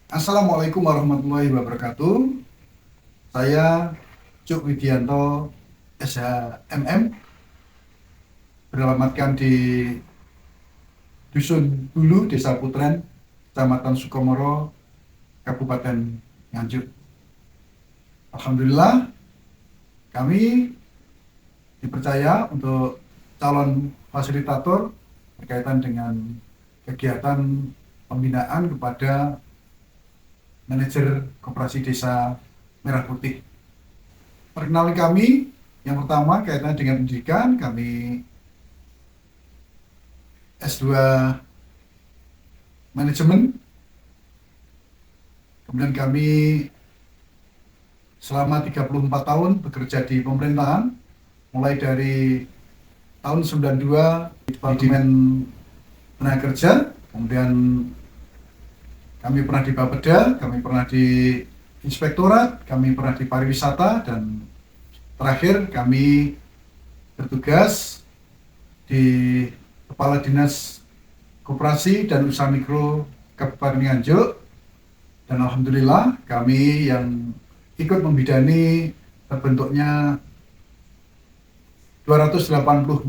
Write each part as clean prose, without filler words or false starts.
Assalamualaikum warahmatullahi wabarakatuh. Saya Cuk Widianto, SHMM, beralamatkan di Dusun Hulu, Desa Putren, Kecamatan Sukomoro, Kabupaten Nganjuk. Alhamdulillah, kami dipercaya untuk calon fasilitator berkaitan dengan kegiatan pembinaan kepada manajer Koperasi Desa Merah Putih. Perkenalan kami, yang pertama kaitannya dengan pendidikan, kami S2 Manajemen, kemudian kami selama 34 tahun bekerja di pemerintahan, mulai dari tahun 92 di Departemen Tenaga Kerja, kemudian kami pernah di Bapeda, kami pernah di Inspektorat, kami pernah di Pariwisata, dan terakhir kami bertugas di Kepala Dinas Koperasi dan Usaha Mikro Kabupaten Nganjuk. Dan alhamdulillah kami yang ikut membidani terbentuknya 284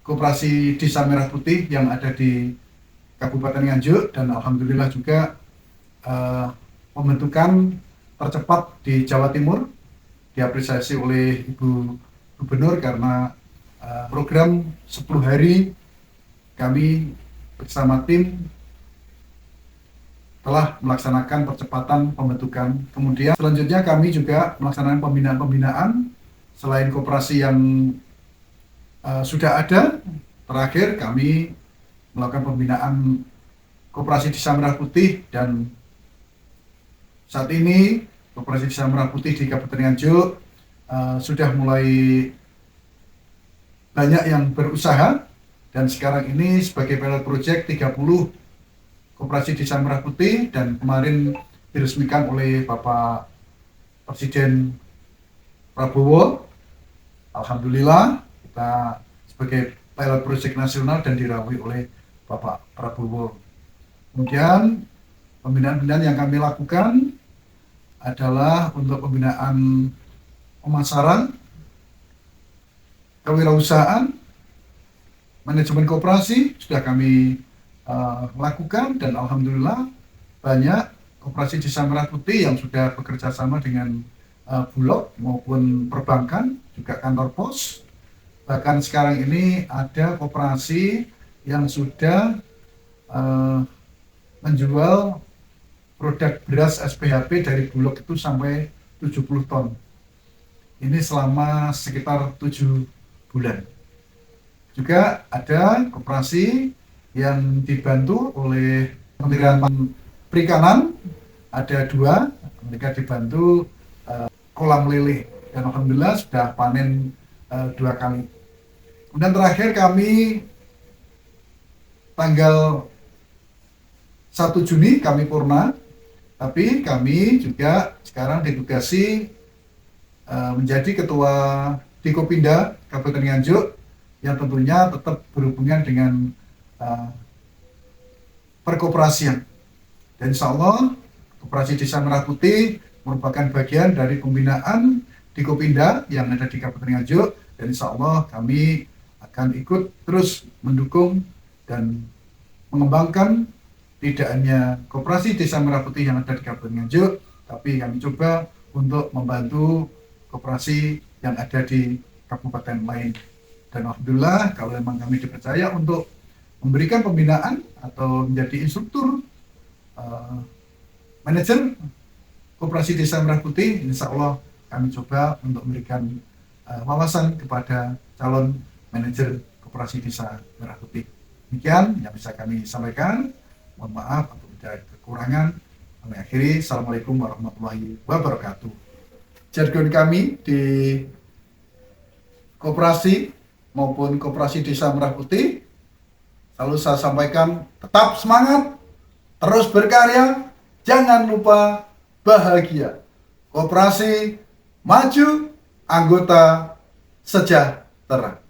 koperasi Desa Merah Putih yang ada di Kabupaten Nganjuk, dan alhamdulillah juga pembentukan tercepat di Jawa Timur, diapresiasi oleh Ibu Gubernur karena program 10 hari kami bersama tim telah melaksanakan percepatan pembentukan. Kemudian selanjutnya kami juga melaksanakan pembinaan-pembinaan selain koperasi yang sudah ada. Terakhir kami melakukan pembinaan Koperasi Desa Merah Putih, dan saat ini Koperasi Desa Merah Putih di Kabupaten Nganjuk sudah mulai banyak yang berusaha, dan sekarang ini sebagai pilot project 30 Koperasi Desa Merah Putih, dan kemarin diresmikan oleh Bapak Presiden Prabowo. Alhamdulillah kita sebagai pilot project nasional dan dirawi oleh Bapak Prabowo. Kemudian pembinaan-pembinaan yang kami lakukan adalah untuk pembinaan pemasaran, kewirausahaan, manajemen koperasi sudah kami lakukan, dan alhamdulillah banyak koperasi Desa Merah Putih yang sudah bekerja sama dengan Bulog maupun perbankan, juga kantor pos. Bahkan sekarang ini ada koperasi yang sudah menjual produk beras SPHP dari Bulog itu sampai 70 ton. Ini selama sekitar 7 bulan. Juga ada koperasi yang dibantu oleh Kementerian Perikanan, ada 2, mereka dibantu kolam lele, dan alhamdulillah sudah panen 2 kali. Kemudian terakhir kami tanggal 1 Juni kami purna, tapi kami juga sekarang ditugasi menjadi ketua Dikopinda Kabupaten Nganjuk, yang tentunya tetap berhubungan dengan perkoperasian. Dan insya Allah Koperasi Desa Merah Putih merupakan bagian dari pembinaan Dikopinda yang ada di Kabupaten Nganjuk, dan insya Allah kami akan ikut terus mendukung dan mengembangkan tidak hanya Koperasi Desa Merah Putih yang ada di Kabupaten Nganjuk, tapi kami coba untuk membantu koperasi yang ada di kabupaten lain. Dan alhamdulillah kalau memang kami dipercaya untuk memberikan pembinaan atau menjadi instruktur manajer Koperasi Desa Merah Putih, insya Allah kami coba untuk memberikan wawasan kepada calon manajer Koperasi Desa Merah Putih. Demikian yang bisa kami sampaikan. Mohon maaf apabila ada kekurangan. Kami akhiri. Assalamualaikum warahmatullahi wabarakatuh. Jargon kami di koperasi maupun Koperasi Desa Merah Putih selalu saya sampaikan, tetap semangat, terus berkarya, jangan lupa bahagia. Koperasi maju, anggota sejahtera.